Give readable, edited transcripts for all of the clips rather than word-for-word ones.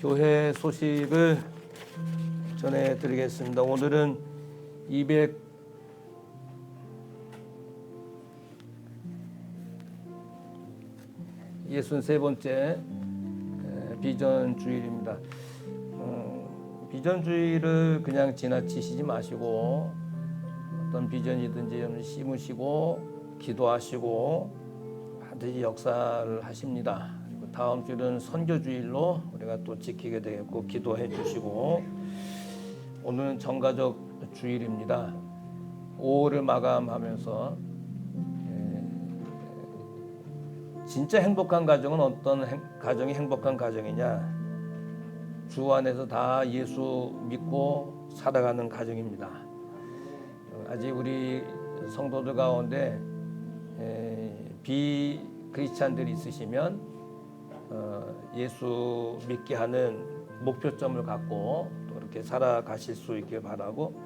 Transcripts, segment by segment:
교회 소식을 전해드리겠습니다. 오늘은 263번째 비전 주일입니다. 비전 주일을 그냥 지나치시지 마시고 어떤 비전이든지 심으시고 기도하시고 반드시 역사를 하십니다. 그리고 다음 주일은 선교 주일로 우리가 또 지키게 되겠고 기도해 주시고, 오늘은 정가족 주일입니다. 5월을 마감하면서 진짜 행복한 가정은 어떤 가정이 행복한 가정이냐? 주 안에서 다 예수 믿고 살아가는 가정입니다. 아직 우리 성도들 가운데 비크리스찬들이 있으시면 예수 믿게 하는 목표점을 갖고 또 이렇게 살아가실 수 있길 바라고,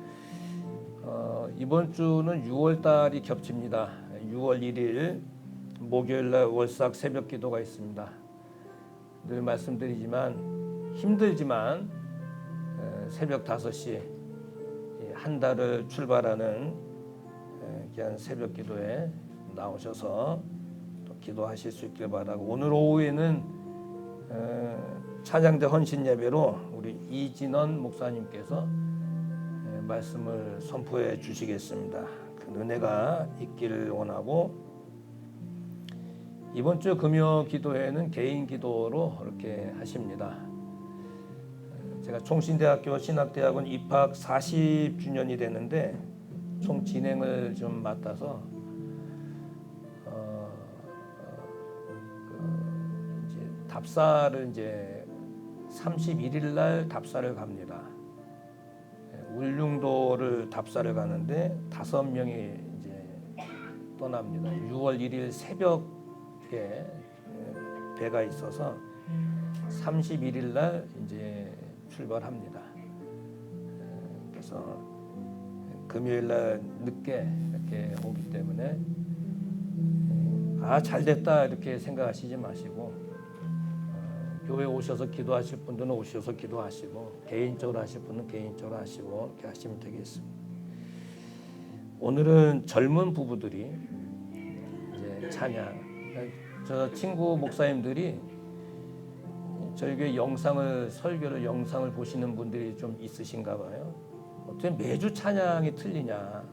이번 주는 6월 달이 겹칩니다. 6월 1일 목요일날 월삭 새벽 기도가 있습니다. 늘 말씀드리지만 힘들지만 새벽 5시 한 달을 출발하는 귀한 새벽 기도에 나오셔서 또 기도하실 수 있길 바라고, 오늘 오후에는 찬양대 헌신 예배로 우리 이진원 목사님께서 말씀을 선포해 주시겠습니다. 그 은혜가 있기를 원하고, 이번 주 금요 기도회는 개인 기도로 이렇게 하십니다. 제가 총신대학교 신학대학원 입학 40주년이 되는데 총 진행을 좀 맡아서 이제 답사를 이제 31일 날 답사를 갑니다. 울릉도를 답사를 가는데 5명이 이제 떠납니다. 6월 1일 새벽에 배가 있어서 31일 날 이제 출발합니다. 그래서 금요일 날 늦게 이렇게 오기 때문에 잘 됐다 이렇게 생각하시지 마시고, 교회 오셔서 기도하실 분들은 오셔서 기도하시고, 개인적으로 하실 분은 개인적으로 하시고 이렇게 하시면 되겠습니다. 오늘은 젊은 부부들이 이제 찬양, 저 친구 목사님들이 저희 교회 설교를 영상을 보시는 분들이 좀 있으신가 봐요. 어떻게 매주 찬양이 틀리냐?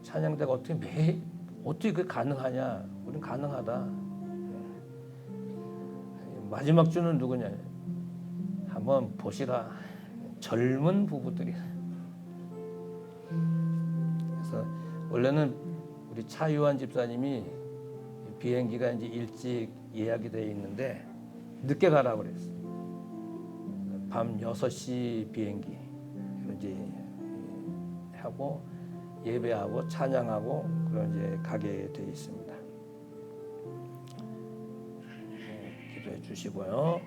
찬양대가 어떻게 그게 가능하냐? 우린 가능하다. 마지막 주는 누구냐? 한번 보시라. 젊은 부부들이. 그래서 원래는 우리 차유한 집사님이 비행기가 이제 일찍 예약이 되어 있는데 늦게 가라고 그랬어요. 밤 6시 비행기 이제 하고 예배하고 찬양하고 그런 이제 가게 되어 있습니다. 기도해 주시고요.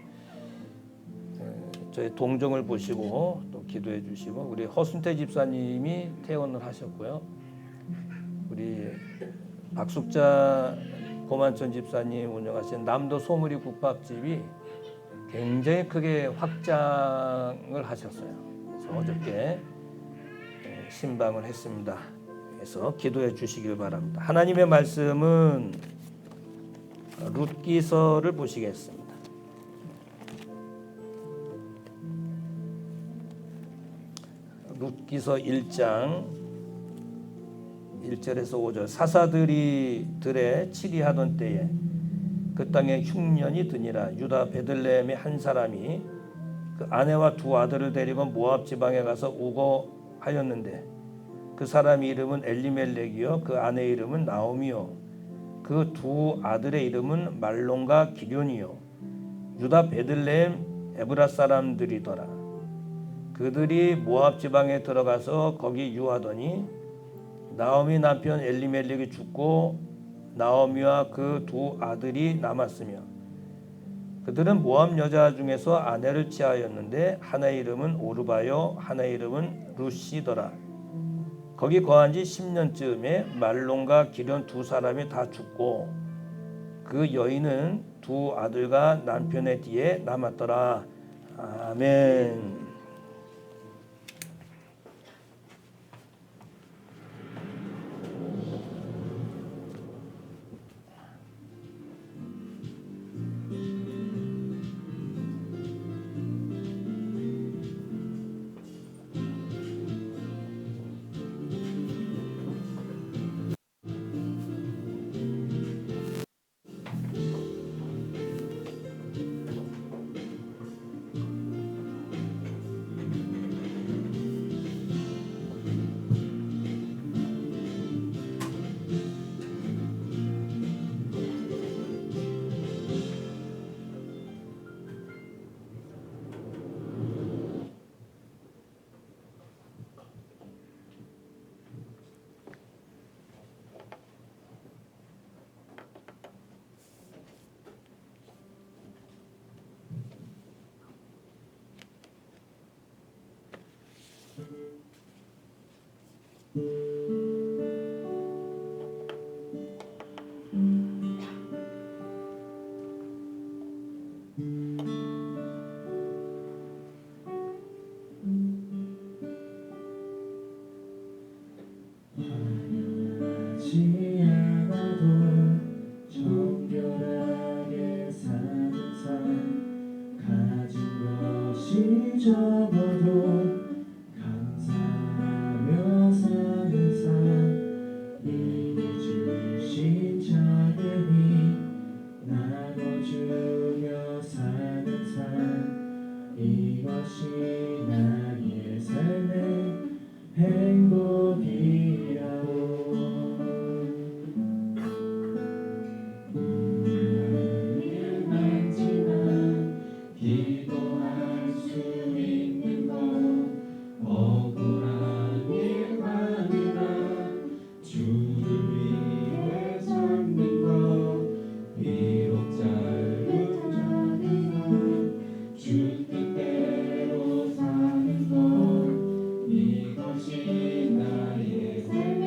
저희 동정을 보시고 또 기도해 주시고, 우리 허순태 집사님이 퇴원을 하셨고요. 우리 박숙자 고만천 집사님 운영하신 남도 소머리 국밥집이 굉장히 크게 확장을 하셨어요. 그래서 어저께 신방을 했습니다. 그래서 기도해 주시길 바랍니다. 하나님의 말씀은 룻기서를 보시겠습니다. 룻기서 1장 1절에서 5절. 사사들이 들에 치리하던 때에 그 땅에 흉년이 드니라. 유다 베들레헴의 한 사람이 그 아내와 2 아들을 데리고 모압 지방에 가서 우거하였는데, 그 사람 이름은 엘리멜렉이요 그 아내 이름은 나오미요 그 2 아들의 이름은 말론과 기럐이요 유다 베들레헴 에브라 사람들이더라. 그들이 모압 지방에 들어가서 거기 유하더니 나오미 남편 엘리멜렉이 죽고 나오미와 그 2 아들이 남았으며, 그들은 모압 여자 중에서 아내를 취하였는데 하나의 이름은 오르바요 하나의 이름은 루시더라. 거기 거한 지 10년쯤에 말론과 기럐 2 사람이 다 죽고 그 여인은 두 아들과 남편의 뒤에 남았더라. 아멘. 화려하지 않아도 정결하게 사는 삶, 가진 것이 적어도 감사하며 사는 삶, 이미 주신 작은 힘 나눠주며 사는 삶, 이것이 나의 삶의 행복이라오. 일 많지만 기도할 수 있는 것, 억울한 일 많으나 주를 위해 참는 것, 비록 짧은 자리나 주 뜻대로 사는 것, 이것이 나의 삶의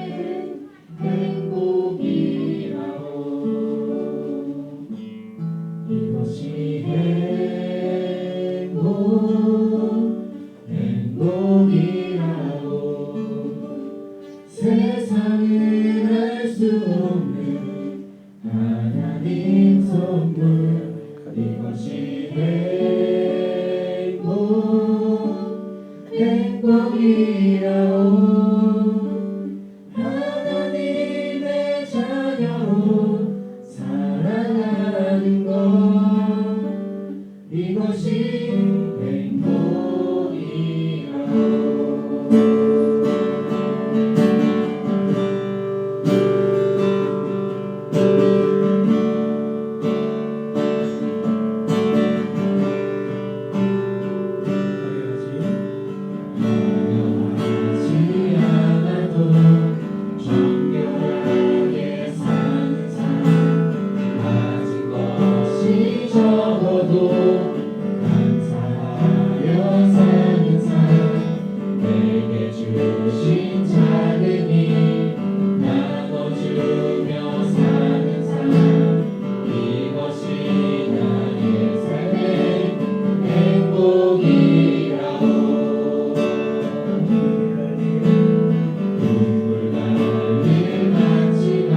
행복이라오. 이것이 행복이라오. 세상은 알 수 없는 하나님 선물, 이것이 행복이라오. 하나님의 자녀로 살아가는 것, 이것이 행복이라오. 화려하지 않아도 정결하게 사는 삶, 가진 것이 적어도 감사하여 사는 삶, 내게 주신 작은 힘 나눠주며 사는 삶, 이것이 나의 삶의 행복이라오. 눈물 날 일 많지만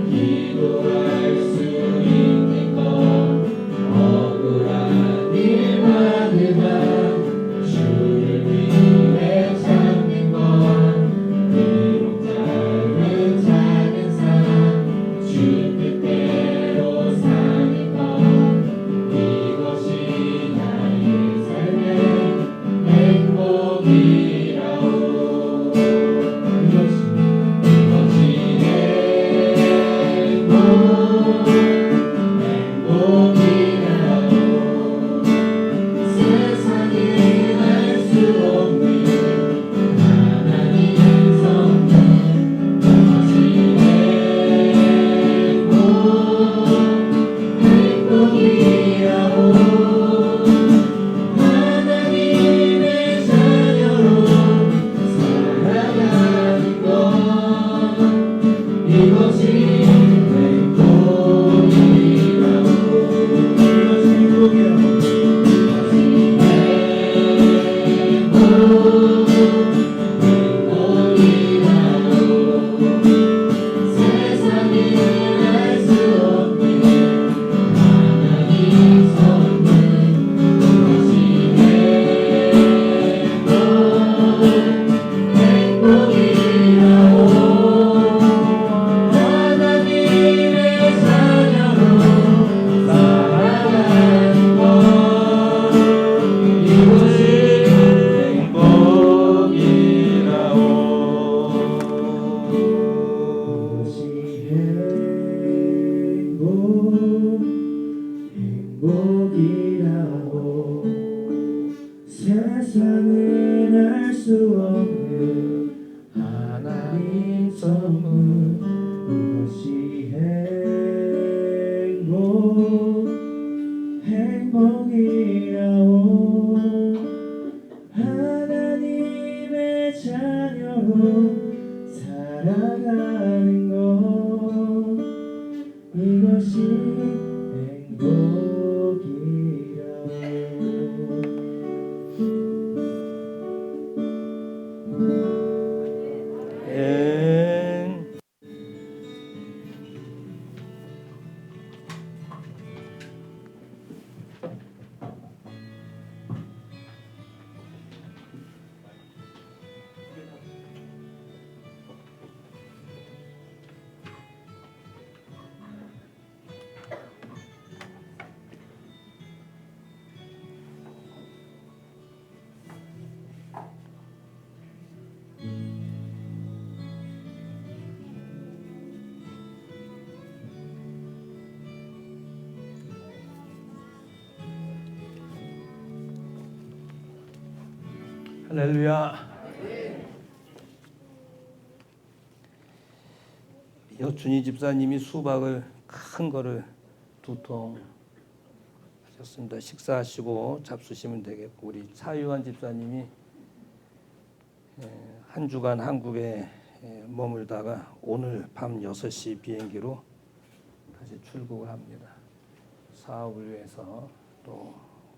기도할 수 있는 것, 억울한 일 많으나 주를 위해 참는 것, 비록 짧은 작은 삶, 주 뜻대로 사는 것, 이것이 나의 삶의 행복이라오. 행복이라오. 세상에 알 수 없는 하나님 선물, 이것이 행복이라오. 하나님의 자녀로 살아가는 것, 이것이 행복이라오. 할렐루야. 여춘희 집사님이 수박을 큰 거를 2통 하셨습니다. 식사하시고 잡수시면 되겠고, 우리 차유한 집사님이 한 주간 한국에 머물다가 오늘 밤 6시 비행기로 다시 출국을 합니다. 사업을 위해서 또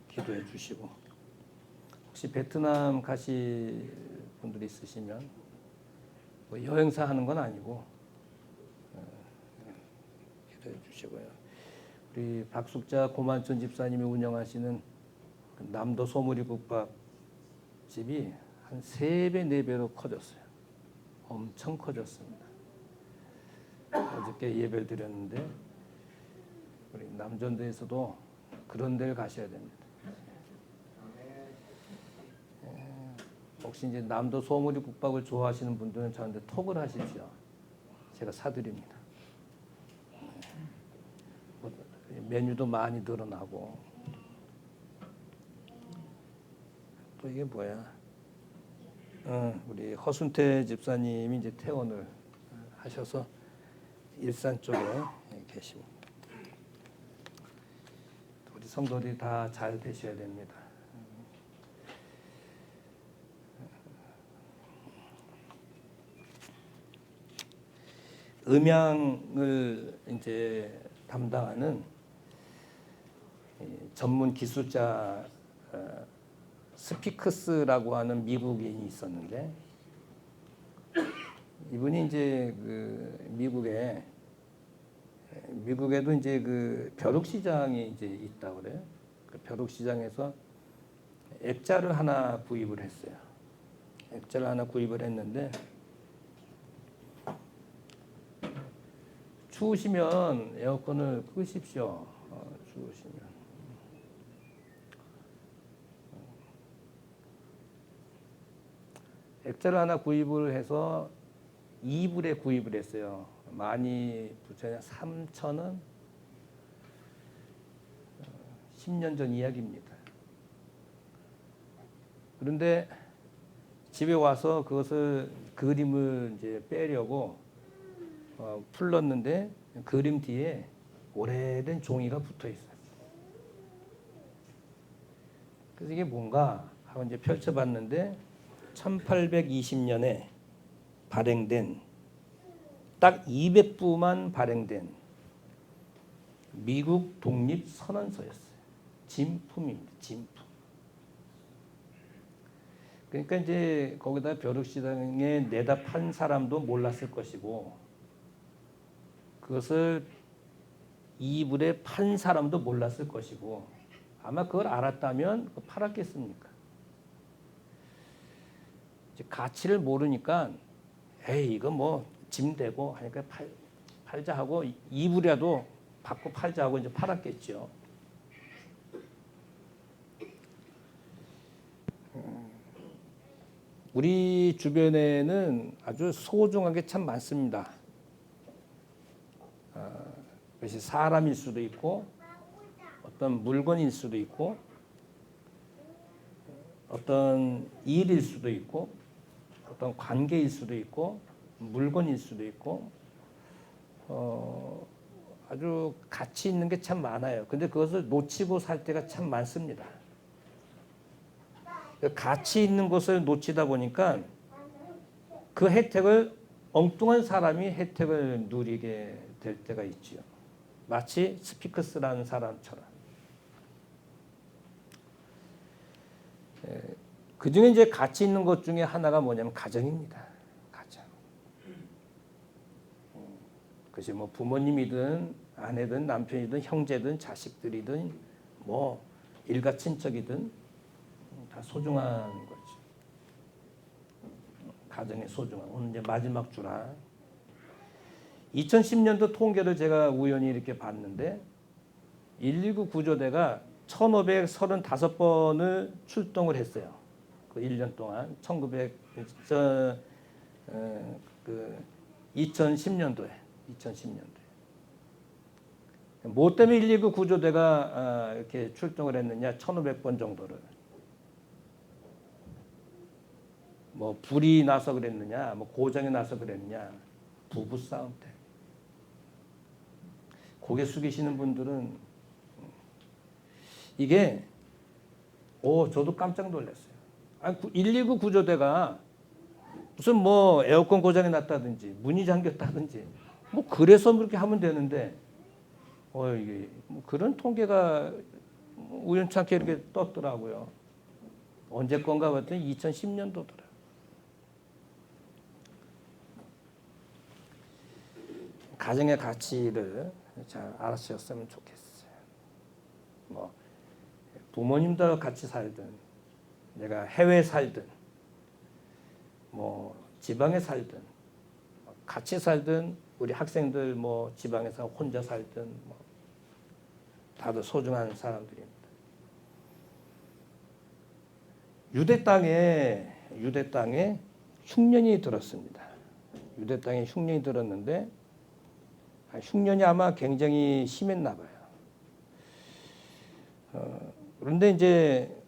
기도해 주시고, 혹시 베트남 가실 분들이 있으시면 뭐 여행사 하는 건 아니고 기도해 주시고요. 우리 박숙자 고만천 집사님이 운영하시는 남도 소머리 국밥집이 한 3배, 4배로 커졌어요. 엄청 커졌습니다. 어저께 예배를 드렸는데 우리 남전도에서도 그런 데를 가셔야 됩니다. 혹시 이제 남도 소머리 국밥을 좋아하시는 분들은 저한테 톡을 하십시오. 제가 사드립니다. 메뉴도 많이 늘어나고. 또 이게 뭐야? 우리 허순태 집사님이 이제 퇴원을 하셔서 일산 쪽에 계십니다. 우리 성도들이 다 잘 되셔야 됩니다. 음향을 이제 담당하는 전문 기술자 스피크스라고 하는 미국인이 있었는데, 이분이 이제 그 미국에도 이제 그 벼룩시장이 이제 있다 그래요. 그 벼룩시장에서 액자를 하나 구입을 했어요. 액자를 하나 구입을 했는데, 추우시면 에어컨을 끄십시오. 추우시면. 액자를 하나 구입을 해서 2불에 구입을 했어요. 많이 붙여야 3,000원? 10년 전 이야기입니다. 그런데 집에 와서 그것을 그림을 이제 빼려고 풀렀는데 그림 뒤에 오래된 종이가 붙어 있어요. 그래서 이게 뭔가 하고 이제 펼쳐봤는데 1820년에 발행된 딱 200부만 발행된 미국 독립 선언서였어요. 진품입니다. 진품. 그러니까 이제 거기다 벼룩시장에 내다 판 사람도 몰랐을 것이고, 그것을 2불에 판 사람도 몰랐을 것이고, 아마 그걸 알았다면 팔았겠습니까? 이제 가치를 모르니까 에이 이거 뭐 짐되고 하니까 팔자 하고 2불이라도 받고 팔자 하고 이제 팔았겠죠. 우리 주변에는 아주 소중한 게 참 많습니다. 그것이 사람일 수도 있고, 어떤 물건일 수도 있고, 어떤 일일 수도 있고, 어떤 관계일 수도 있고, 물건일 수도 있고, 아주 가치 있는 게 참 많아요. 근데 그것을 놓치고 살 때가 참 많습니다. 가치 있는 것을 놓치다 보니까 그 혜택을 엉뚱한 사람이 혜택을 누리게 될 때가 있지요. 마치 스피크스라는 사람처럼. 그 중에 이제 가치 있는 것 중에 하나가 뭐냐면 가정입니다. 가정. 그것이 뭐 부모님이든 아내든 남편이든 형제든 자식들이든 뭐 일가 친척이든 다 소중한 거죠. 가정의 소중함. 오늘 이제 마지막 주라. 2010년도 통계를 제가 우연히 이렇게 봤는데 119 구조대가 1,535번을 출동을 했어요. 그 1년 동안 2010년도에 뭐 때문에 119 구조대가 이렇게 출동을 했느냐? 1,500번 정도를. 뭐 불이 나서 그랬느냐, 뭐 고장이 나서 그랬느냐, 부부 싸움 때. 고개 숙이시는 분들은 이게 저도 깜짝 놀랐어요. 아니, 119 구조대가 무슨 뭐 에어컨 고장이 났다든지 문이 잠겼다든지 뭐 그래서 그렇게 하면 되는데 이게 뭐 그런 통계가 우연찮게 이렇게 떴더라고요. 언제 건가 봤더니 2010년도더라. 가정의 가치를 잘 알아주셨으면 좋겠어요. 뭐 부모님도 같이 살든, 내가 해외 살든, 뭐 지방에 살든, 같이 살든, 우리 학생들 뭐 지방에서 혼자 살든, 뭐 다들 소중한 사람들입니다. 유대 땅에 흉년이 들었습니다. 유대 땅에 흉년이 들었는데 흉년이 아마 굉장히 심했나 봐요. 그런데 이제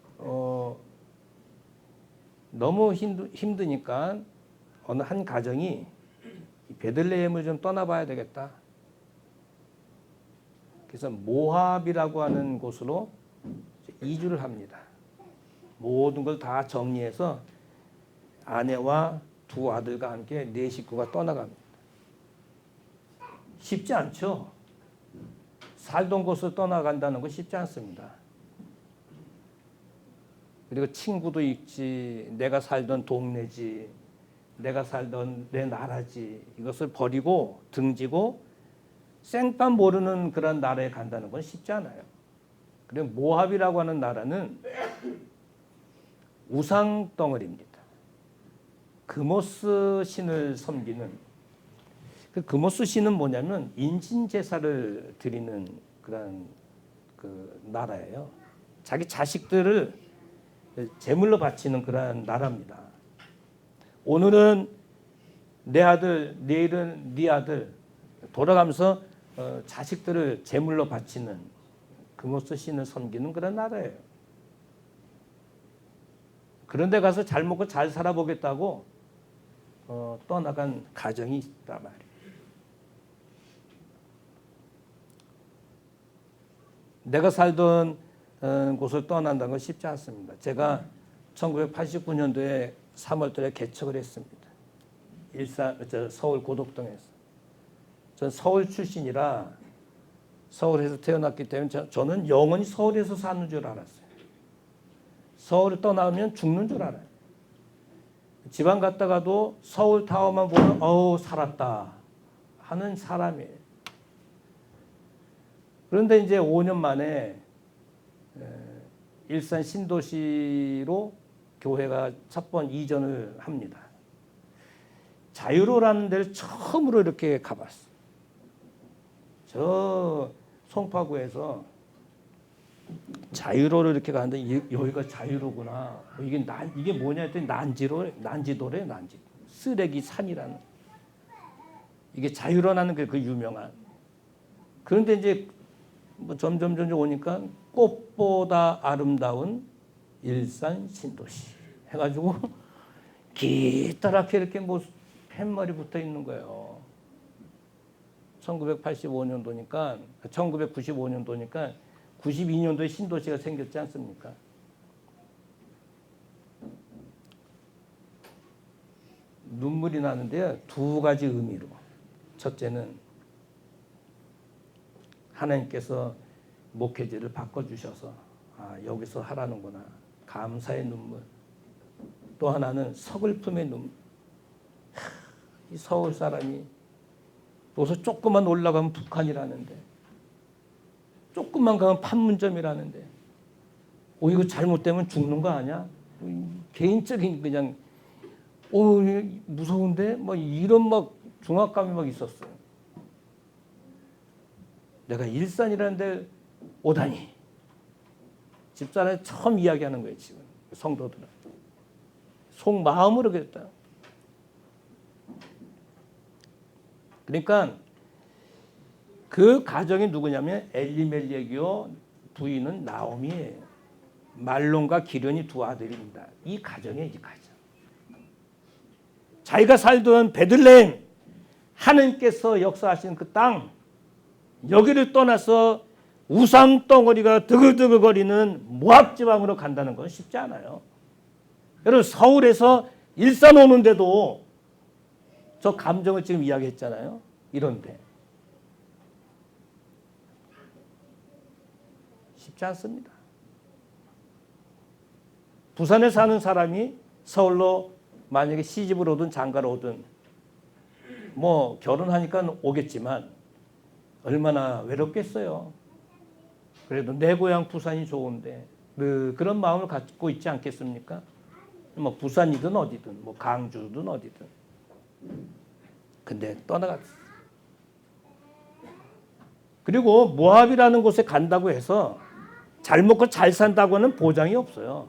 너무 힘드니까 어느 한 가정이 베들레헴을 좀 떠나봐야 되겠다. 그래서 모압이라고 하는 곳으로 이주를 합니다. 모든 걸 다 정리해서 아내와 두 아들과 함께 네 식구가 떠나갑니다. 쉽지 않죠. 살던 곳을 떠나간다는 건 쉽지 않습니다. 그리고 친구도 있지, 내가 살던 동네지, 내가 살던 내 나라지, 이것을 버리고 등지고 생판 모르는 그런 나라에 간다는 건 쉽지 않아요. 그리고 모압이라고 하는 나라는 우상 덩어리입니다. 그모스 신을 섬기는, 그 그모스 신은 뭐냐면 인신 제사를 드리는 그런 그 나라예요. 자기 자식들을 제물로 바치는 그런 나라입니다. 오늘은 내 아들, 내일은 네 아들, 돌아가면서 자식들을 제물로 바치는 그모스 신을 섬기는 그런 나라예요. 그런데 가서 잘 먹고 잘 살아보겠다고 떠나간 가정이 있단 말이에요. 내가 살던 곳을 떠난다는 건 쉽지 않습니다. 제가 1989년도에 3월달에 개척을 했습니다. 서울 고덕동에서. 전 서울 출신이라 서울에서 태어났기 때문에 저는 영원히 서울에서 사는 줄 알았어요. 서울을 떠나면 죽는 줄 알아요. 지방 갔다가도 서울 타워만 보면 살았다 하는 사람이에요. 그런데 이제 5년 만에 일산 신도시로 교회가 첫 번 이전을 합니다. 자유로라는 데를 처음으로 이렇게 가봤어요. 저 송파구에서 자유로를 이렇게 가는데 여기가 자유로구나. 이게 뭐냐 했더니 난지도래, 난지도. 쓰레기 산이라는. 이게 자유로라는 그 유명한. 그런데 이제 뭐 점점 오니까 꽃보다 아름다운 일산 신도시 해가지고 기따랗게 이렇게 뭐 팻말이 붙어 있는 거예요. 1995년도니까 92년도에 신도시가 생겼지 않습니까? 눈물이 나는데요. 두 가지 의미로. 첫째는 하나님께서 목회지를 바꿔주셔서 여기서 하라는구나. 감사의 눈물. 또 하나는 서글픔의 눈물. 이 서울 사람이 여기서 조금만 올라가면 북한이라는데 조금만 가면 판문점이라는데 이거 잘못되면 죽는 거 아니야? 개인적인 그냥 무서운데 뭐 이런 막 중압감이 막 있었어요. 내가 일산이라는 데 오다니. 집사람이 처음 이야기하는 거예요. 지금 성도들은 속마음으로 그랬다. 그러니까 그 가정이 누구냐면 엘리멜렉이요, 부인은 나오미예요. 말론과 기련이 두 아들입니다. 이 가정이에요, 이 가정. 자기가 살던 베들레헴, 하나님께서 역사하신 그 땅, 여기를 떠나서 우상 덩어리가 드글드글거리는 모압 지방으로 간다는 건 쉽지 않아요. 여러분, 서울에서 일산 오는데도 저 감정을 지금 이야기했잖아요. 이런데 쉽지 않습니다. 부산에 사는 사람이 서울로 만약에 시집을 오든 장가를 오든 뭐 결혼하니까 오겠지만 얼마나 외롭겠어요. 그래도 내 고향 부산이 좋은데 그런 마음을 갖고 있지 않겠습니까? 뭐 부산이든 어디든 뭐 강주든 어디든. 근데 떠나갔어. 그리고 모압이라는 곳에 간다고 해서 잘 먹고 잘 산다고는 보장이 없어요.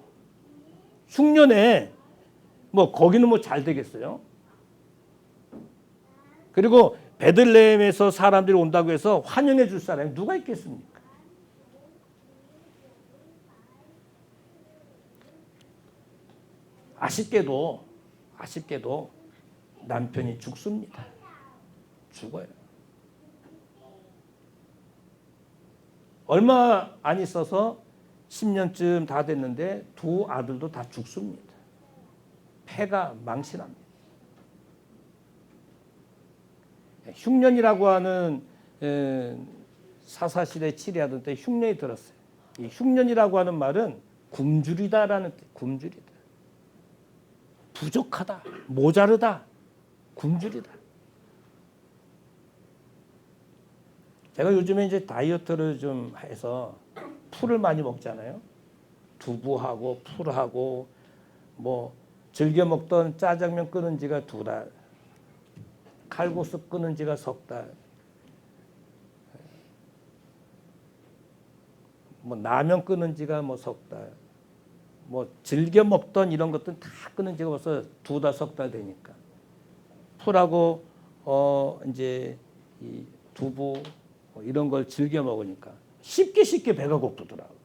흉년에 뭐 거기는 뭐 잘 되겠어요? 그리고 베들레헴에서 사람들이 온다고 해서 환영해 줄 사람이 누가 있겠습니까? 아쉽게도 남편이 죽습니다. 죽어요. 얼마 안 있어서 10년쯤 다 됐는데 두 아들도 다 죽습니다. 폐가 망신합니다. 흉년이라고 하는 사사시대 치리하던 때 흉년이 들었어요. 이 흉년이라고 하는 말은 굶주리다라는 뜻, 굶주리다. 부족하다, 모자르다, 굶주리다. 제가 요즘에 이제 다이어트를 좀 해서 풀을 많이 먹잖아요. 두부하고 풀하고 뭐 즐겨 먹던 짜장면 끊은 지가 2달, 칼국수 끊은 지가 3달, 뭐 라면 끊은 지가 뭐 3달, 뭐 즐겨 먹던 이런 것들은 다 끊은 지가 벌써 2달, 3달 되니까 풀하고 이제 이 두부 뭐 이런 걸 즐겨 먹으니까 쉽게 배가 고프더라고.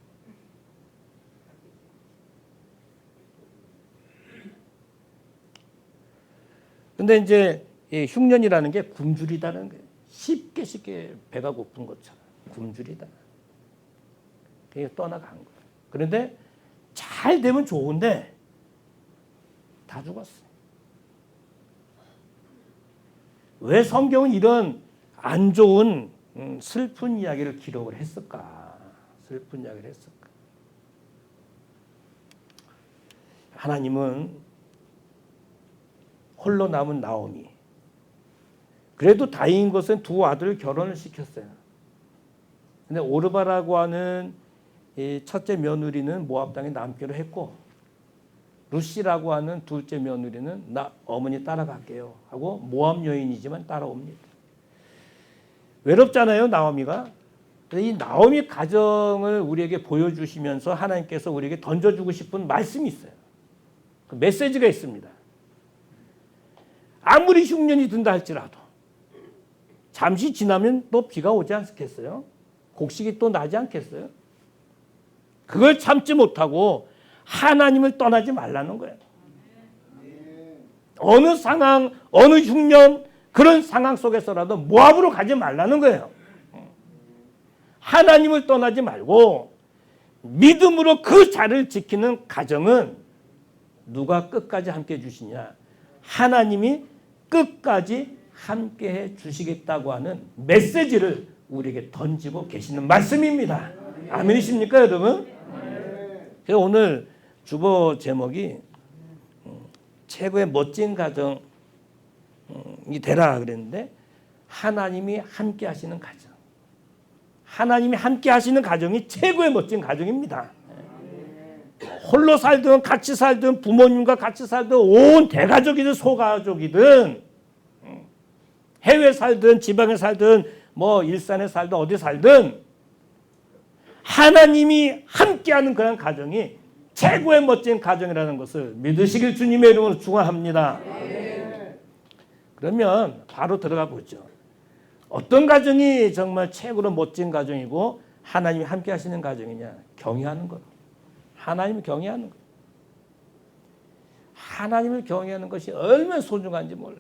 근데 이제 이 흉년이라는 게 굶주리다는 거예요. 쉽게 배가 고픈 것처럼 굶주리다. 그게 떠나간 거예요. 그런데 잘 되면 좋은데 다 죽었어요. 왜 성경은 이런 안 좋은 슬픈 이야기를 기록을 했을까? 슬픈 이야기를 했을까? 하나님은 홀로 남은 나오미. 그래도 다행인 것은 두 아들을 결혼을 시켰어요. 근데 오르바라고 하는 이 첫째 며느리는 모압 땅에 남기로 했고, 루시라고 하는 둘째 며느리는 나 어머니 따라갈게요 하고 모압 여인이지만 따라옵니다. 외롭잖아요, 나오미가. 이 나오미 가정을 우리에게 보여주시면서 하나님께서 우리에게 던져주고 싶은 말씀이 있어요. 그 메시지가 있습니다. 아무리 흉년이 든다 할지라도 잠시 지나면 또 비가 오지 않겠어요? 곡식이 또 나지 않겠어요? 그걸 참지 못하고 하나님을 떠나지 말라는 거예요. 어느 상황, 어느 흉년, 그런 상황 속에서라도 모압으로 가지 말라는 거예요. 하나님을 떠나지 말고 믿음으로 그 자리를 지키는 가정은 누가 끝까지 함께 해주시냐? 하나님이 끝까지 함께 해 주시겠다고 하는 메시지를 우리에게 던지고 계시는 말씀입니다. 아멘이십니까, 여러분? 그래서 오늘 주보 제목이 최고의 멋진 가정이 되라 그랬는데, 하나님이 함께 하시는 가정. 하나님이 함께 하시는 가정이 최고의 멋진 가정입니다. 홀로 살든 같이 살든 부모님과 같이 살든 온 대가족이든 소가족이든 해외 살든 지방에 살든 뭐 일산에 살든 어디 살든 하나님이 함께하는 그런 가정이 최고의 멋진 가정이라는 것을 믿으시길 주님의 이름으로 축원합니다. 그러면 바로 들어가 보죠. 어떤 가정이 정말 최고로 멋진 가정이고 하나님이 함께 하시는 가정이냐? 경외하는 것. 하나님을 경외하는 것. 하나님을 경외하는 것이 얼마나 소중한지 몰라요.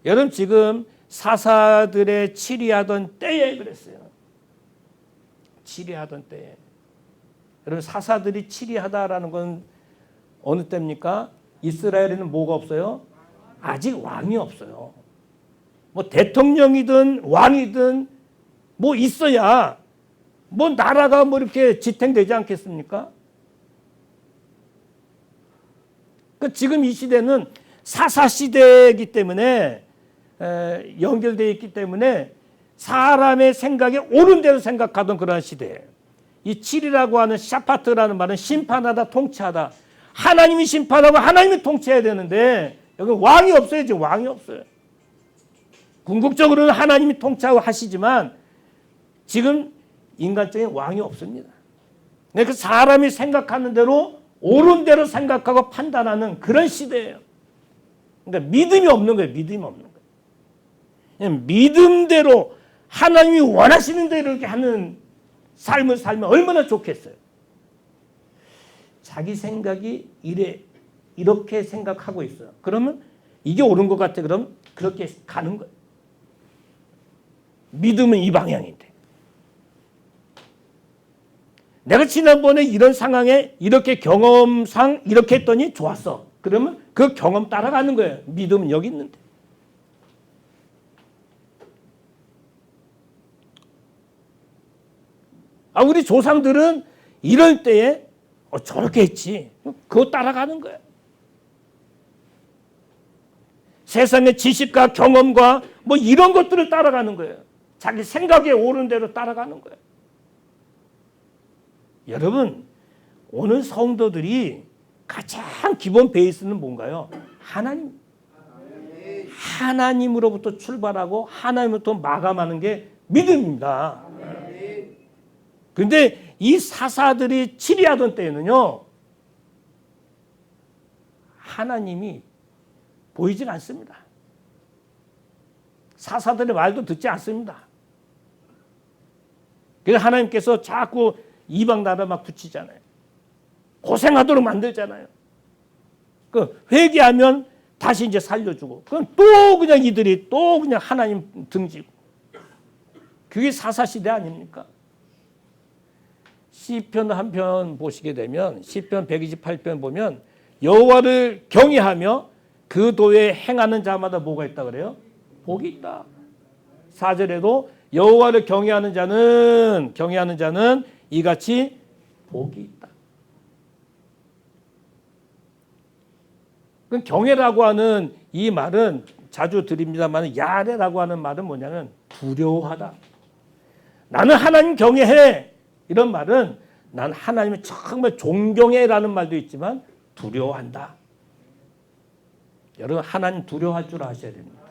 여러분 지금 사사들의 치리하던 때에 그랬어요. 치리하던 때에. 여러분 사사들이 치리하다라는 건 어느 때입니까? 이스라엘에는 뭐가 없어요? 아직 왕이 없어요. 뭐 대통령이든 왕이든 뭐 있어야 뭐 나라가 뭐 이렇게 지탱되지 않겠습니까? 그러니까 지금 이 시대는 사사 시대이기 때문에 연결되어 있기 때문에 사람의 생각에 옳은 대로 생각하던 그런 시대예요. 이 7이라고 하는 샤파트라는 말은 심판하다, 통치하다. 하나님이 심판하고 하나님이 통치해야 되는데 여기 왕이 없어요. 지금 왕이 없어요. 궁극적으로는 하나님이 통치하고 하시지만 지금 인간적인 왕이 없습니다. 그러니까 사람이 생각하는 대로 옳은 대로 생각하고 판단하는 그런 시대예요. 그러니까 믿음이 없는 거예요. 믿음이 없는 거예요. 그냥 믿음대로 하나님이 원하시는 대로 이렇게 하는 삶을 살면 얼마나 좋겠어요. 자기 생각이 이렇게 생각하고 있어요. 그러면 이게 옳은 것 같아. 그럼 그렇게 가는 거예요. 믿음은 이 방향인데. 내가 지난번에 이런 상황에 이렇게 경험상 이렇게 했더니 좋았어. 그러면 그 경험 따라가는 거예요. 믿음은 여기 있는데. 우리 조상들은 이럴 때에 저렇게 했지. 그거 따라가는 거예요. 세상의 지식과 경험과 뭐 이런 것들을 따라가는 거예요. 자기 생각에 옳은 대로 따라가는 거예요. 여러분, 오늘 성도들이 가장 기본 베이스는 뭔가요? 하나님. 하나님으로부터 출발하고 하나님으로부터 마감하는 게 믿음입니다. 그런데 이 사사들이 치리하던 때에는요, 하나님이 보이질 않습니다. 사사들의 말도 듣지 않습니다. 그래서 하나님께서 자꾸 이방 나라 막 붙이잖아요. 고생하도록 만들잖아요. 그 회개하면 다시 이제 살려주고, 그럼 또 그냥 이들이 또 그냥 하나님 등지고. 그게 사사 시대 아닙니까? 시편 한 편 보시게 되면 시편 128편 보면 여호와를 경외하며 그 도에 행하는 자마다 뭐가 있다 그래요? 복이 있다. 4절에도 여호와를 경외하는 자는 이같이 복이 있다. 그 경외라고 하는 이 말은 자주 드립니다만 야레라고 하는 말은 뭐냐면 두려워하다. 나는 하나님 경외해. 이런 말은 난 하나님을 정말 존경해라는 말도 있지만 두려워한다. 여러분 하나님 두려워할 줄 아셔야 됩니다.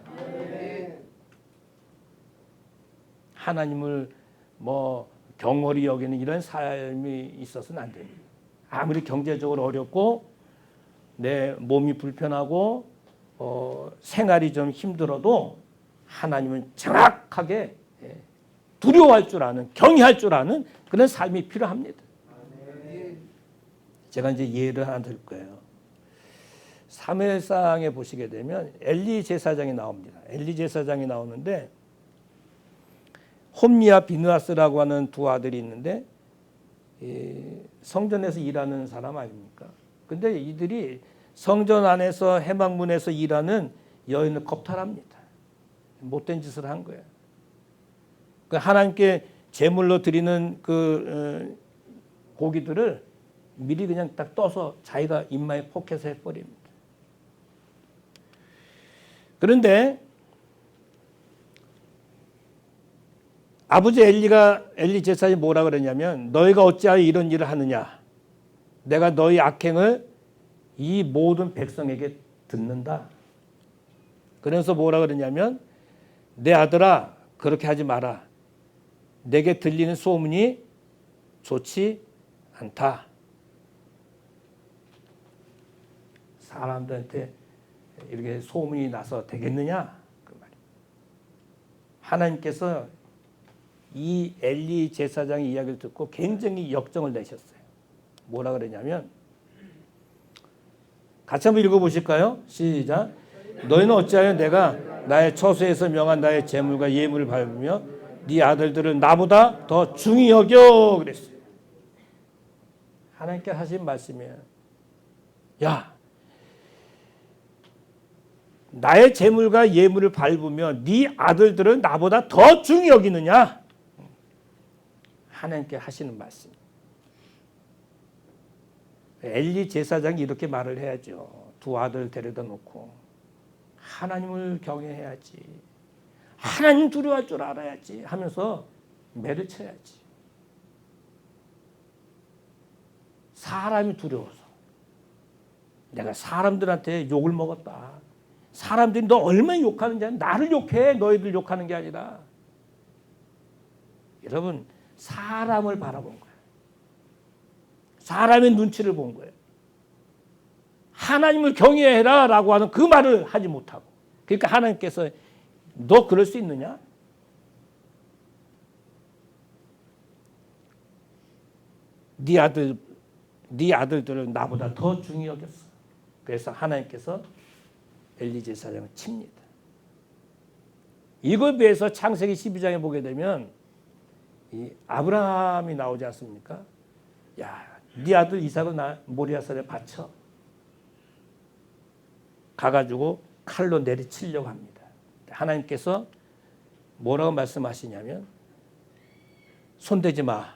하나님을 뭐 경홀히 여기는 이런 삶이 있어서는 안 됩니다. 아무리 경제적으로 어렵고 내 몸이 불편하고 생활이 좀 힘들어도 하나님을 정확하게 두려워할 줄 아는, 경외할 줄 아는 그런 삶이 필요합니다. 제가 이제 예를 하나 들 거예요. 사무엘상에 보시게 되면 엘리 제사장이 나옵니다. 엘리 제사장이 나오는데 홈리와 비느하스라고 하는 두 아들이 있는데 성전에서 일하는 사람 아닙니까? 근데 이들이 성전 안에서 해방문에서 일하는 여인을 겁탈합니다. 못된 짓을 한 거예요. 하나님께 제물로 드리는 그 고기들을 미리 그냥 딱 떠서 자기가 입마에 포켓을 해버립니다. 그런데 아버지 엘리 제사장이 뭐라 그러냐면 너희가 어찌하여 이런 일을 하느냐? 내가 너희 악행을 이 모든 백성에게 듣는다. 그래서 뭐라 그러냐면 내 아들아 그렇게 하지 마라. 내게 들리는 소문이 좋지 않다. 사람들한테 이렇게 소문이 나서 되겠느냐? 그 말이에요. 하나님께서 이 엘리 제사장의 이야기를 듣고 굉장히 역정을 내셨어요. 뭐라 그러냐면 같이 한번 읽어보실까요? 시작. 너희는 어찌하여 내가 나의 처소에서 명한 나의 재물과 예물을 밟으며 네 아들들을 나보다 더 중히 여겨 그랬어요. 하나님께 하신 말씀이에요. 야, 나의 재물과 예물을 밟으며 네 아들들은 나보다 더 중히 여기느냐? 하나님께 하시는 말씀. 엘리 제사장이 이렇게 말을 해야죠. 두 아들 데려다 놓고 하나님을 경외해야지, 하나님 두려워할 줄 알아야지 하면서 매를 쳐야지. 사람이 두려워서 내가 사람들한테 욕을 먹었다. 사람들이 너 얼마나 욕하는지 나를 욕해. 너희들 욕하는 게 아니라. 여러분, 사람을 바라본 거예요. 사람의 눈치를 본 거예요. 하나님을 경외해라 라고 하는 그 말을 하지 못하고. 그러니까 하나님께서 너 그럴 수 있느냐? 네 아들들을 나보다 더 중히 여겼어. 그래서 하나님께서 엘리 제사장을 칩니다. 이걸 비해서 창세기 12장에 보게 되면 이 아브라함이 나오지 않습니까? 야, 네 아들 이삭을 모리아산에 바쳐. 가가지고 칼로 내리치려고 합니다. 하나님께서 뭐라고 말씀하시냐면 손대지 마.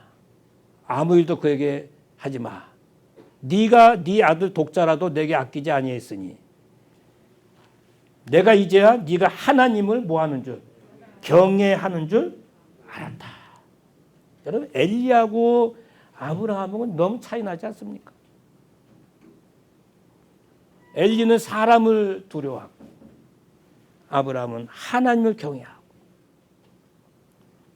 아무 일도 그에게 하지 마. 네가 네 아들 독자라도 내게 아끼지 아니했으니 내가 이제야 네가 하나님을 뭐하는 줄 경외하는 줄 알았다. 여러분, 엘리하고 아브라함은 너무 차이 나지 않습니까? 엘리는 사람을 두려워하고 아브라함은 하나님을 경외하고.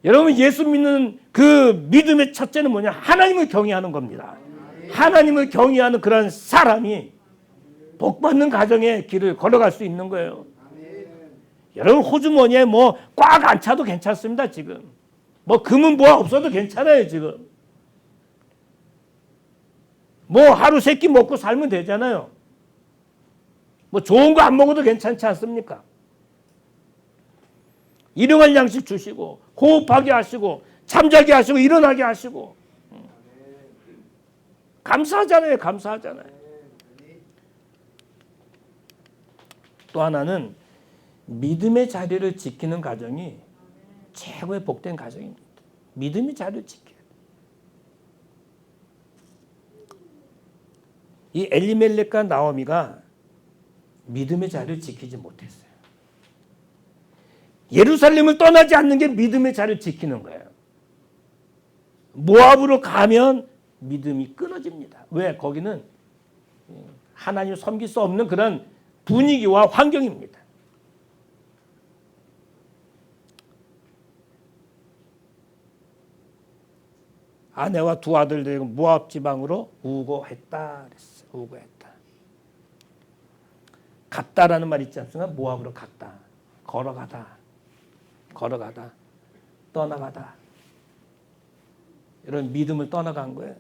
여러분, 예수 믿는 그 믿음의 첫째는 뭐냐? 하나님을 경외하는 겁니다. 하나님을 경외하는 그런 사람이 복받는 가정의 길을 걸어갈 수 있는 거예요. 여러분, 호주머니에 뭐 꽉 안 차도 괜찮습니다. 지금 뭐 금은 뭐가 없어도 괜찮아요. 지금 뭐 하루 세 끼 먹고 살면 되잖아요. 뭐 좋은 거 안 먹어도 괜찮지 않습니까? 일용할 양식 주시고 호흡하게 하시고 잠자게 하시고 일어나게 하시고 감사하잖아요. 감사하잖아요. 또 하나는 믿음의 자리를 지키는 가정이 최고의 복된 가정입니다. 믿음의 자리를 지켜야 돼요. 이 엘리멜렉과 나오미가 믿음의 자리를 지키지 못했어요. 예루살렘을 떠나지 않는 게 믿음의 자리를 지키는 거예요. 모압으로 가면 믿음이 끊어집니다. 왜? 거기는 하나님을 섬길 수 없는 그런 분위기와 환경입니다. 아내와 두 아들 데리고 모압 지방으로 우거했다 그랬어요. 우거했다. 갔다라는 말 있지 않습니까? 모압으로 갔다. 걸어가다. 걸어가다. 떠나가다. 이런 믿음을 떠나간 거예요.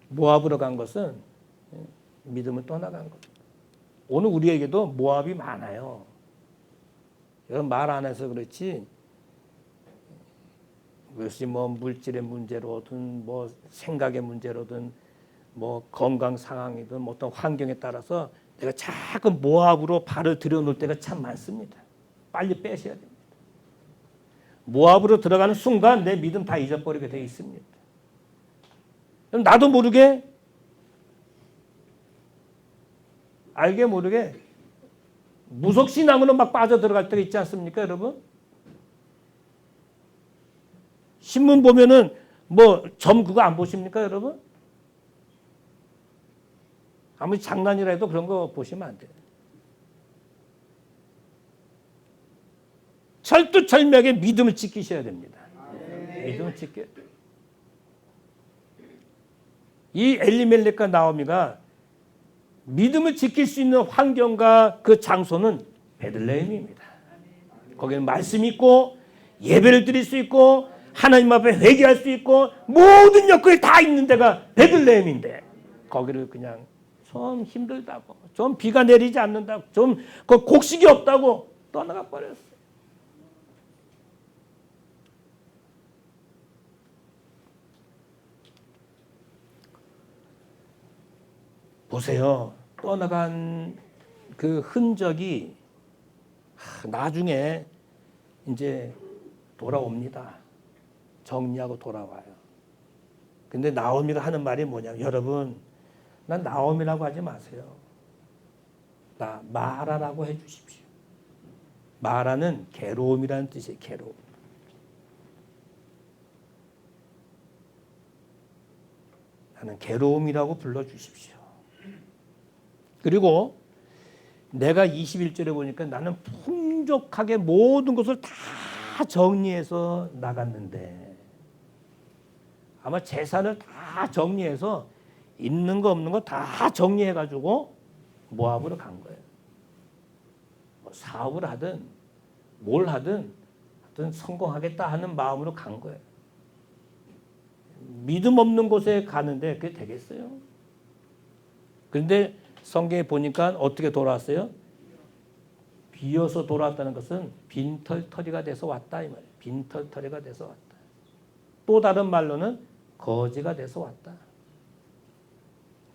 모압으로 간 것은 믿음을 떠나간 거예요. 오늘 우리에게도 모압이 많아요. 이런 말 안 해서 그렇지. 그것이 뭐 물질의 문제로든 뭐 생각의 문제로든 뭐 건강 상황이든 뭐 어떤 환경에 따라서 내가 자꾸 모압으로 발을 들여놓을 때가 참 많습니다. 빨리 빼셔야 됩니다. 모압으로 들어가는 순간 내 믿음 다 잊어버리게 되어 있습니다. 나도 모르게 알게 모르게 무속신앙으로 막 빠져들어갈 때가 있지 않습니까, 여러분? 신문 보면은 뭐 점 그거 안 보십니까, 여러분? 아무리 장난이라 해도 그런 거 보시면 안 돼요. 철두철미하게 믿음을 지키셔야 됩니다. 믿음을 지켜야 돼요. 이 엘리멜렉과 나오미가 믿음을 지킬 수 있는 환경과 그 장소는 베들레헴입니다. 거기는 말씀이 있고 예배를 드릴 수 있고 하나님 앞에 회개할 수 있고 모든 여건이 다 있는 데가 베들레헴인데 거기를 그냥 좀 힘들다고, 좀 비가 내리지 않는다고, 좀 그 곡식이 없다고 떠나가 버렸어요. 보세요. 떠나간 그 흔적이 나중에 이제 돌아옵니다. 정리하고 돌아와요. 근데 나오미가 하는 말이 뭐냐면, 여러분, 난 나오미라고 하지 마세요. 나 마라라고 해주십시오. 마라는 괴로움이라는 뜻이에요. 괴로움. 나는 괴로움이라고 불러주십시오. 그리고 내가 21절에 보니까 나는 풍족하게 모든 것을 다 정리해서 나갔는데, 아마 재산을 다 정리해서 있는 거 없는 거 다 정리해가지고 모압으로 간 거예요. 뭐 사업을 하든 뭘 하든 성공하겠다 하는 마음으로 간 거예요. 믿음 없는 곳에 가는데 그게 되겠어요? 그런데 성경에 보니까 어떻게 돌아왔어요? 비어서 돌아왔다는 것은 빈털터리가 돼서 왔다 이 말이에요. 빈털터리가 돼서 왔다. 또 다른 말로는 거지가 돼서 왔다.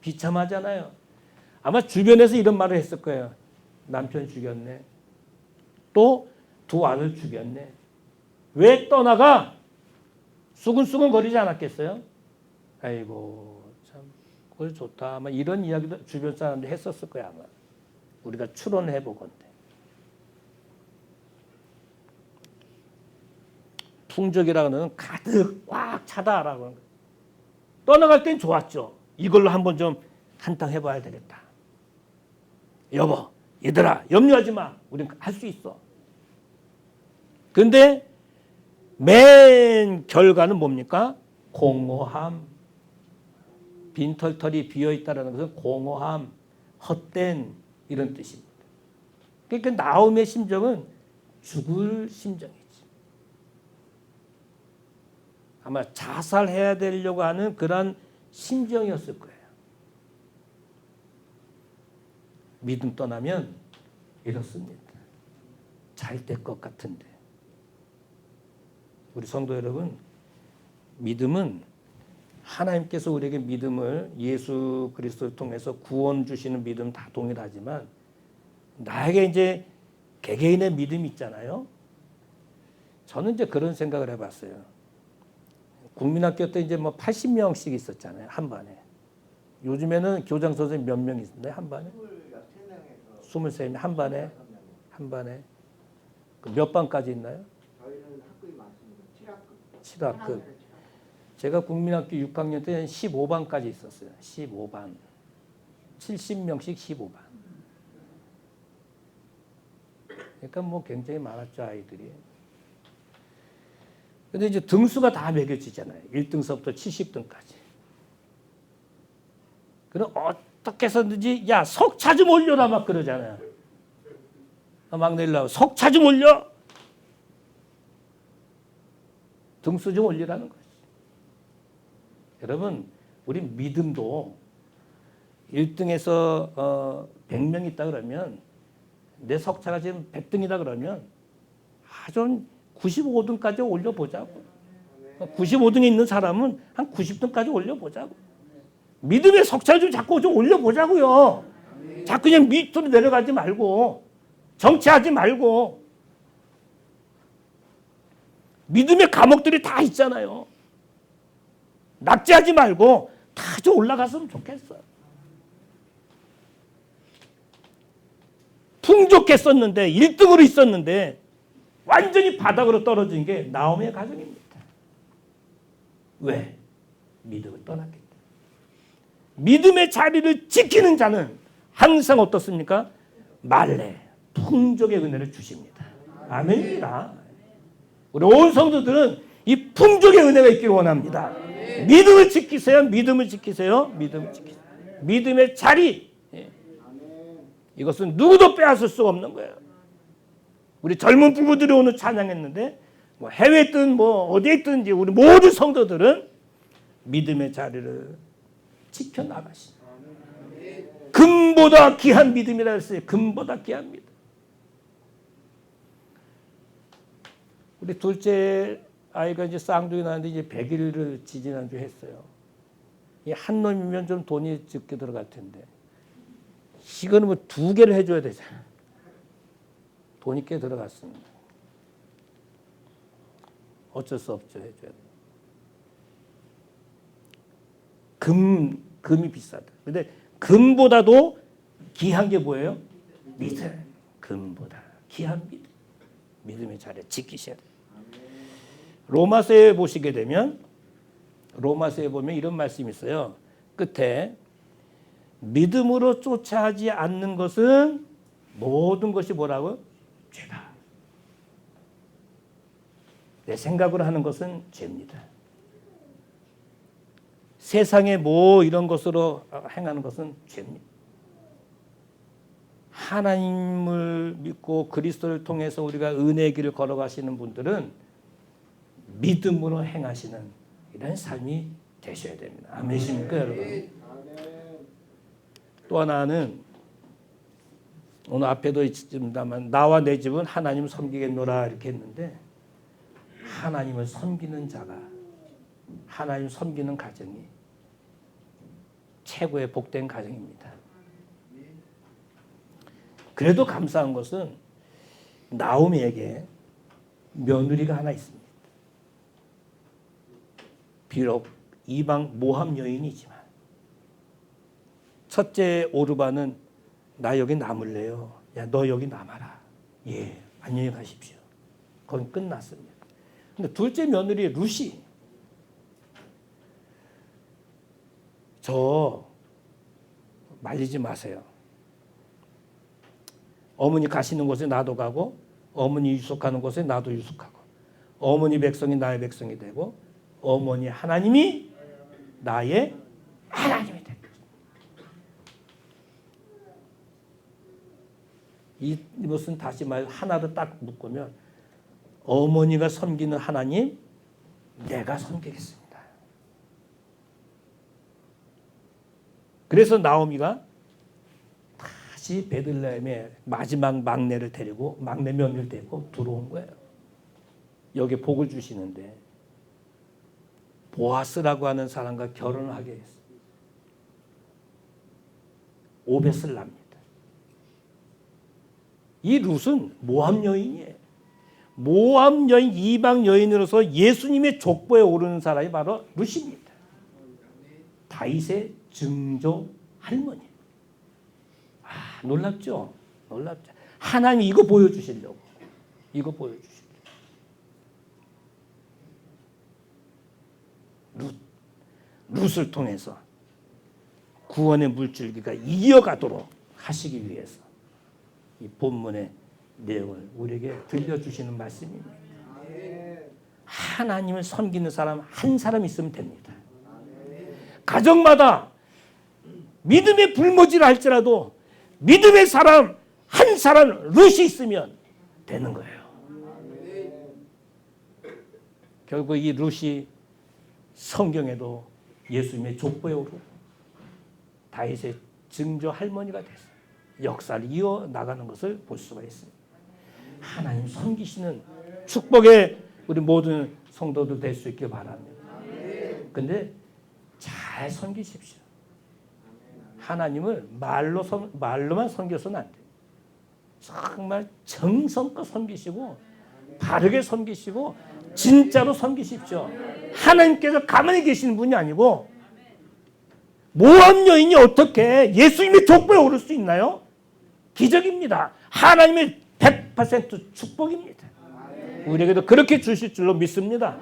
비참하잖아요. 아마 주변에서 이런 말을 했을 거예요. 남편 죽였네. 또 두 아들 죽였네. 왜 떠나가? 수근수근 거리지 않았겠어요? 아이고 참 그걸 좋다. 아마 이런 이야기도 주변 사람들이 했었을 거야. 아마 우리가 추론해 보건대. 풍족이라고 하는 가득 꽉 차다라고 하는 거예요. 떠나갈 땐 좋았죠. 이걸로 한번 좀 한탕 해봐야 되겠다. 여보, 얘들아, 염려하지 마. 우린 할 수 있어. 근데 맨 결과는 뭡니까? 공허함. 빈털털이 비어있다는 것은 공허함, 헛된 이런 뜻입니다. 그러니까 나오미의 심정은 죽을 심정이지. 아마 자살해야 되려고 하는 그런 심정이었을 거예요. 믿음 떠나면 이렇습니다. 잘 될 것 같은데. 우리 성도 여러분, 믿음은 하나님께서 우리에게 믿음을 예수 그리스도를 통해서 구원 주시는 믿음 다 동일하지만, 나에게 이제 개개인의 믿음이 있잖아요. 저는 이제 그런 생각을 해봤어요. 국민학교 때 이제 뭐 80명씩 있었잖아요, 한 반에. 요즘에는 교장 선생님 몇 명 있는데 한 반에? 23명 한 반에. 한 반에. 몇 반까지 있나요? 저희는 학급이 많습니다. 7학급. 제가 국민학교 6학년 때 15반까지 있었어요. 15반. 70명씩 15반. 그러니까 뭐 굉장히 많았죠, 아이들이. 근데 이제 등수가 다 매겨지잖아요. 1등서부터 70등까지. 그럼 어떻게 해서든지 야, 석차 좀 올려라 막 그러잖아요. 막 내려고 석차 좀 올려. 등수 좀 올리라는 거지. 여러분, 우리 믿음도 1등에서 100명 있다 그러면, 내 석차가 지금 100등이다 그러면 좀 95등까지 올려보자고. 95등에 있는 사람은 한 90등까지 올려보자고. 믿음의 석차를 좀 자꾸 좀 올려보자고요. 자꾸 그냥 밑으로 내려가지 말고, 정체하지 말고. 믿음의 과목들이 다 있잖아요. 낙지하지 말고 다 좀 올라갔으면 좋겠어요. 풍족했었는데 1등으로 있었는데 완전히 바닥으로 떨어진 게 나오미의 가정입니다. 왜? 믿음을 떠났기 때문에. 믿음의 자리를 지키는 자는 항상 어떻습니까? 말래 풍족의 은혜를 주십니다. 아멘입니다. 우리 온 성도들은 이 풍족의 은혜가 있기를 원합니다. 믿음을 지키세요. 믿음을 지키세요. 믿음을 지키세요. 믿음의 자리. 이것은 누구도 빼앗을 수 없는 거예요. 우리 젊은 부부들이 오늘 찬양했는데, 뭐 해외에 있든 뭐 어디에 있든지 우리 모든 성도들은 믿음의 자리를 지켜나가십니다. 금보다 귀한 믿음이라 했어요. 금보다 귀한 믿음. 우리 둘째 아이가 이제 쌍둥이 낳았는데 이제 100일을 지지난주 했어요. 이 한 놈이면 좀 돈이 적게 들어갈 텐데 이거는 뭐 2개를 해줘야 되잖아. 돈이 꽤 들어갔습니다. 어쩔 수 없죠. 해줘야 돼. 금이 비싸다. 근데 금보다도 귀한 게 뭐예요? 믿음. 금보다 귀한 믿음. 믿음의 자리에 지키셔야 돼요. 로마서에 보시게 되면 로마서에 보면 이런 말씀이 있어요. 끝에 믿음으로 쫓아하지 않는 것은 모든 것이 뭐라고요? 죄다. 내 생각으로 하는 것은 죄입니다. 세상에 뭐 이런 것으로 행하는 것은 죄입니다. 하나님을 믿고 그리스도를 통해서 우리가 은혜의 길을 걸어가시는 분들은 믿음으로 행하시는 이런 삶이 되셔야 됩니다. 아멘이십니까, 여러분? 또 하나는 오늘 앞에도 있습니다만 나와 내 집은 하나님 섬기겠노라 이렇게 했는데 하나님을 섬기는 자가 하나님 섬기는 가정이 최고의 복된 가정입니다. 그래도 감사한 것은 나오미에게 며느리가 하나 있습니다. 비록 이방 모함 여인이지만 첫째 오르바는 나 여기 남을래요. 야, 너 여기 남아라. 예, 안녕히 가십시오. 거기 끝났습니다. 근데 둘째 며느리 루시 저 말리지 마세요. 어머니 가시는 곳에 나도 가고 어머니 유숙하는 곳에 나도 유숙하고 어머니 백성이 나의 백성이 되고 어머니 하나님이 나의 하나님이 되고 이것은 다시 말 하나로 딱 묶으면 어머니가 섬기는 하나님 내가 섬기겠습니다. 그래서 나오미가 다시 베들레헴에 마지막 막내를 데리고 막내 며느리를 데리고 들어온 거예요. 여기 복을 주시는데 보아스라고 하는 사람과 결혼을 하게 했어요. 오벳을 납니다. 이 룻은 모함 여인이에요. 모함 여인, 이방 여인으로서 예수님의 족보에 오르는 사람이 바로 룻입니다. 다윗의 증조 할머니. 아, 놀랍죠? 놀랍죠? 하나님이 이거 보여주시려고. 이거 보여주시려고. 룻을 통해서 구원의 물줄기가 이어가도록 하시기 위해서 이 본문의 내용을 우리에게 들려주시는 말씀입니다. 하나님을 섬기는 사람 한 사람 있으면 됩니다. 가정마다 믿음의 불모지를 할지라도 믿음의 사람 한 사람 룻이 있으면 되는 거예요. 결국 이 룻이 성경에도 예수님의 족보에 오르고 다윗의 증조 할머니가 됐어요. 역사를 이어나가는 것을 볼 수가 있습니다. 하나님 섬기시는 축복의 우리 모든 성도들 될 수 있길 바랍니다. 근데 잘 섬기십시오. 하나님을 말로만 섬겨서는 안 돼요. 정말 정성껏 섬기시고 바르게 섬기시고 진짜로 섬기십시오. 하나님께서 가만히 계시는 분이 아니고 모함 여인이 어떻게 예수님의 족보에 오를 수 있나요? 기적입니다. 하나님의 100% 축복입니다. 우리에게도 그렇게 주실 줄로 믿습니다.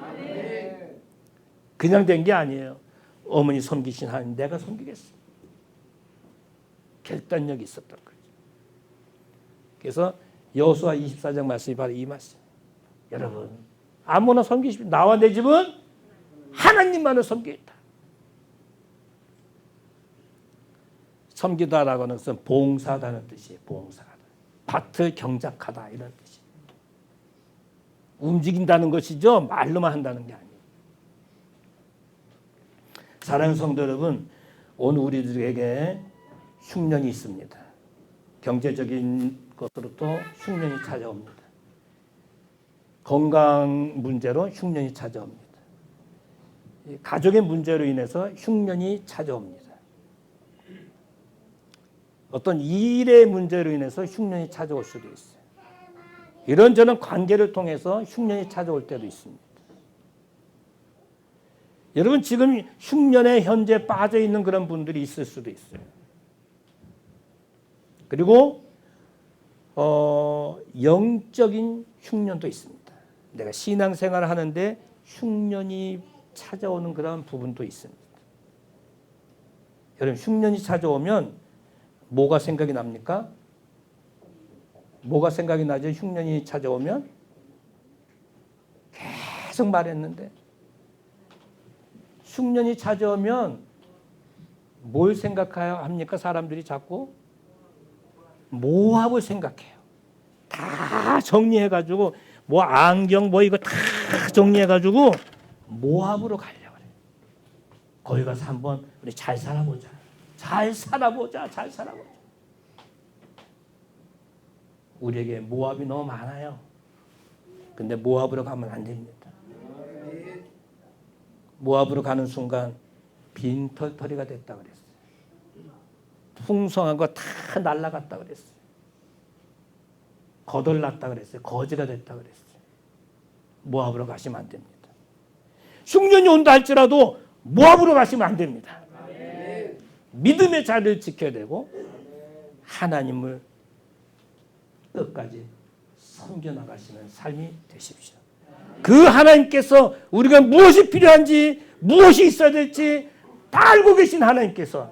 그냥 된 게 아니에요. 어머니 섬기신 하나님 내가 섬기겠습니다. 결단력이 있었던 거죠. 그래서 여호수아 24장 말씀이 바로 이 말씀. 여러분 아무나 섬기십시오. 나와 내 집은 하나님만을 섬기겠다. 섬기다라고 하는 것은 봉사하다는 뜻이에요. 봉사하다. 밭을 경작하다 이런 뜻이에요. 움직인다는 것이죠. 말로만 한다는 게 아니에요. 사랑하는 성도 여러분, 오늘 우리들에게 흉년이 있습니다. 경제적인 것으로도 흉년이 찾아옵니다. 건강 문제로 흉년이 찾아옵니다. 가족의 문제로 인해서 흉년이 찾아옵니다. 어떤 일의 문제로 인해서 흉년이 찾아올 수도 있어요. 이런저런 관계를 통해서 흉년이 찾아올 때도 있습니다. 여러분 지금 흉년에 현재 빠져 있는 그런 분들이 있을 수도 있어요. 그리고 영적인 흉년도 있습니다. 내가 신앙생활을 하는데 흉년이 찾아오는 그런 부분도 있습니다. 여러분 흉년이 찾아오면 뭐가 생각이 납니까? 뭐가 생각이 나죠? 흉년이 찾아오면 계속 말했는데 흉년이 찾아오면 뭘 생각합니까? 사람들이 자꾸 모압을 생각해요. 다 정리해가지고 뭐 안경 뭐 이거 다 정리해가지고 모압으로 가려고 그래요. 거기 가서 한번 우리 잘 살아보자. 잘 살아보자. 잘 살아보자. 우리에게 모압이 너무 많아요. 근데 모압으로 가면 안 됩니다. 모압으로 가는 순간 빈털터리가 됐다 그랬어요. 풍성한 거 다 날라갔다 그랬어요. 거덜났다 그랬어요. 거지가 됐다 그랬어요. 모압으로 가시면 안 됩니다. 흉년이 온다 할지라도 모압으로 가시면 안 됩니다. 믿음의 자리를 지켜야 되고 하나님을 끝까지 섬겨나가시는 삶이 되십시오. 그 하나님께서 우리가 무엇이 필요한지 무엇이 있어야 될지 다 알고 계신 하나님께서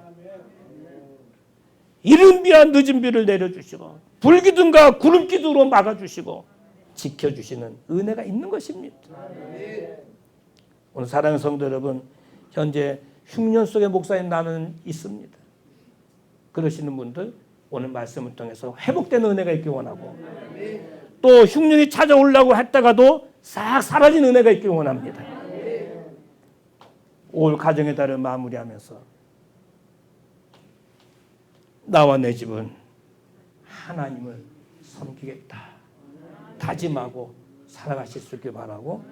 이른 비와 늦은 비를 내려주시고 불기둥과 구름기둥으로 막아주시고 지켜주시는 은혜가 있는 것입니다. 오늘 사랑하는 성도 여러분, 현재 흉년 속의 목사님 나는 있습니다. 그러시는 분들 오늘 말씀을 통해서 회복되는 은혜가 있기 원하고 또 흉년이 찾아오려고 했다가도 싹 사라진 은혜가 있기 원합니다. 올 가정의 달을 마무리하면서 나와 내 집은 하나님을 섬기겠다 다짐하고 살아가실 수 있길 바라고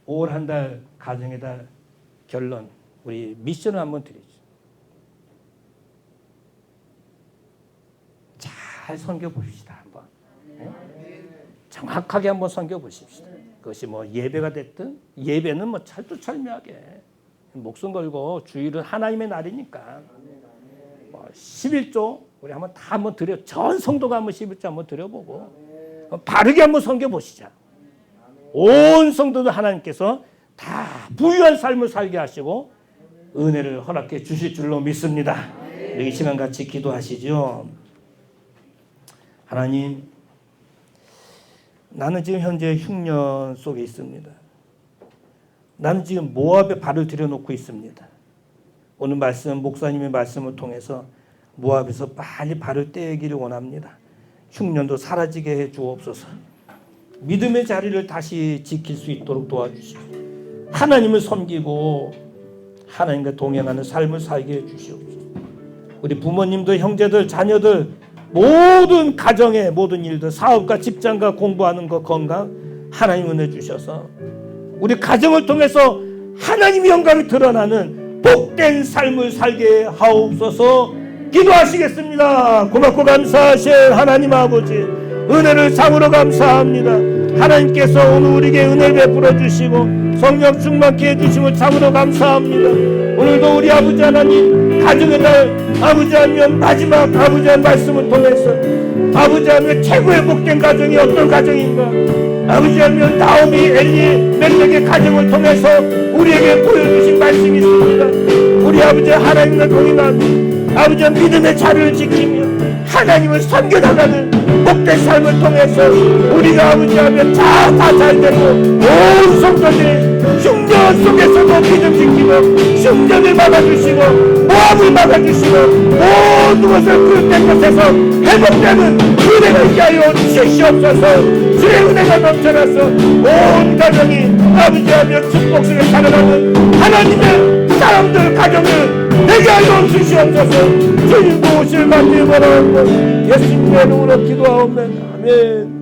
올 한 달 가정의 달 결론 우리 미션을 한번 드리죠. 잘 섬겨봅시다. 한번 정확하게 한번 섬겨보십시다. 그것이 뭐 예배가 됐든 예배는 뭐 찰떡찰미하게 목숨 걸고 주일은 하나님의 날이니까 뭐 11조 우리 한번 다 한번 드려 전 성도가 한번 11조 한번 드려보고 바르게 한번 섬겨보시자. 온 성도들 하나님께서 다 부유한 삶을 살게 하시고 은혜를 허락해 주실 줄로 믿습니다. 이 시간 같이 기도하시죠. 하나님, 나는 지금 현재 흉년 속에 있습니다. 나는 지금 모압에 발을 들여놓고 있습니다. 오늘 말씀, 목사님의 말씀을 통해서 모압에서 빨리 발을 떼기를 원합니다. 흉년도 사라지게 해 주옵소서. 믿음의 자리를 다시 지킬 수 있도록 도와주시고 하나님을 섬기고 하나님과 동행하는 삶을 살게 해 주시옵소서. 우리 부모님들, 형제들, 자녀들 모든 가정의 모든 일들, 사업과 직장과 공부하는 것, 건강 하나님 은혜 주셔서 우리 가정을 통해서 하나님의 영광이 드러나는 복된 삶을 살게 하옵소서. 기도하시겠습니다. 고맙고 감사하신 하나님 아버지, 은혜를 참으로 감사합니다. 하나님께서 오늘 우리에게 은혜를 베풀어 주시고 성령 충만케 해주심을 참으로 감사합니다. 오늘도 우리 아버지 하나님 가정의 날 아버지 하나님 마지막 아버지 하나님 말씀을 통해서 아버지 하나님 최고의 복된 가정이 어떤 가정인가, 아버지 하나님 나오미 엘리 멜렉의 가정을 통해서 우리에게 보여주신 말씀이 있습니다. 우리 아버지 하나님과 동행하며 아버지 하나님 믿음의 자리를 지키며 하나님을 섬겨나가는 복된 삶을 통해서 우리가 아버지 하면 다 잘되고 온 성도들이 흉년 속에서도 믿음 지키고 흉년을 막아주시고 모압을 막아주시고 모든 것을 그릇된 곳에서 회복되는 은혜가 있게 하여 주시옵소서. 주의 은혜가 넘쳐나서 온 가정이 아버지하며 축복 속에 살아가는 하나님의 사람들 가정을 내게 알고 주시옵소서. 주님 도우실 간절히 바라옵고 예수님의 이름으로 기도하옵나이다. 아멘.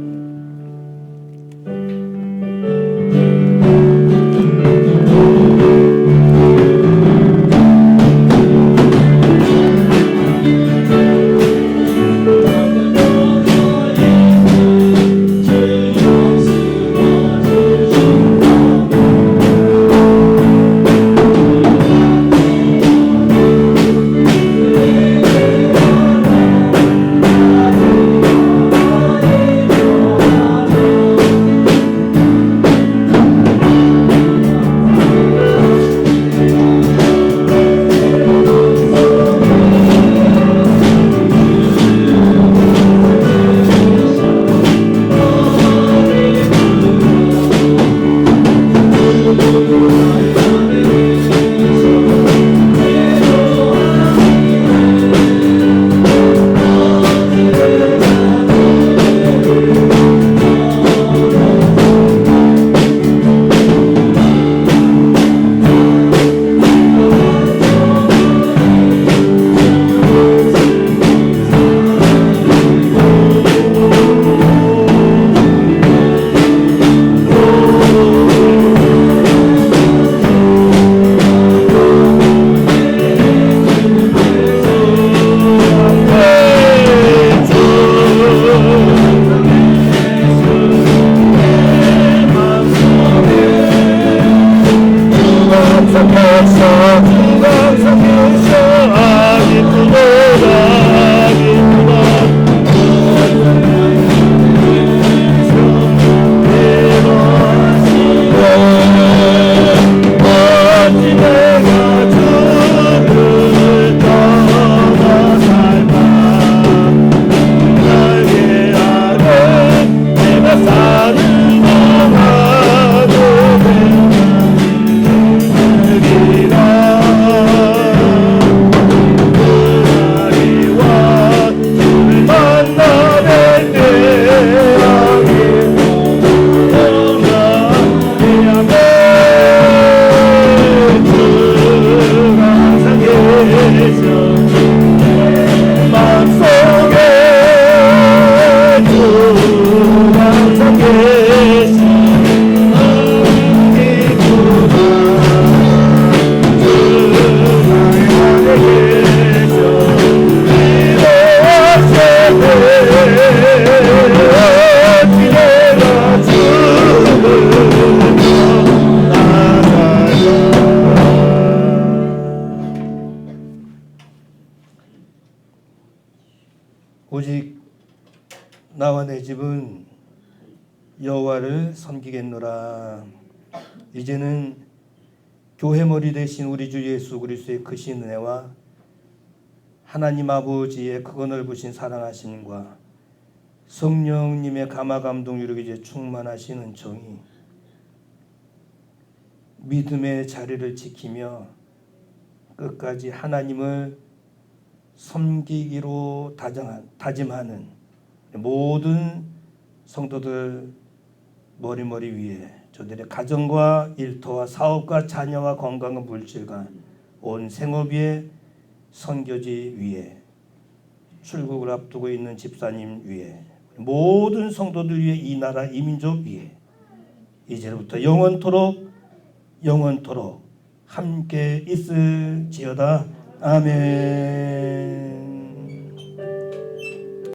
오직 나와 내 집은 여호와를 섬기겠노라. 이제는 교회 머리 되신 우리 주 예수 그리스도의 크신 은혜와 하나님 아버지의 크고 넓으신 사랑하심과 성령님의 감화 감동 유력이 이제 충만하신 은총이 믿음의 자리를 지키며 끝까지 하나님을 섬기기로 다짐하는 모든 성도들 머리머리 위에 저들의 가정과 일터와 사업과 자녀와 건강과 물질과 온 생업 위에 선교지 위에 출국을 앞두고 있는 집사님 위에 모든 성도들 위에 이 나라 이 민족 위에 이제부터 영원토록 함께 있을지어다. 아멘.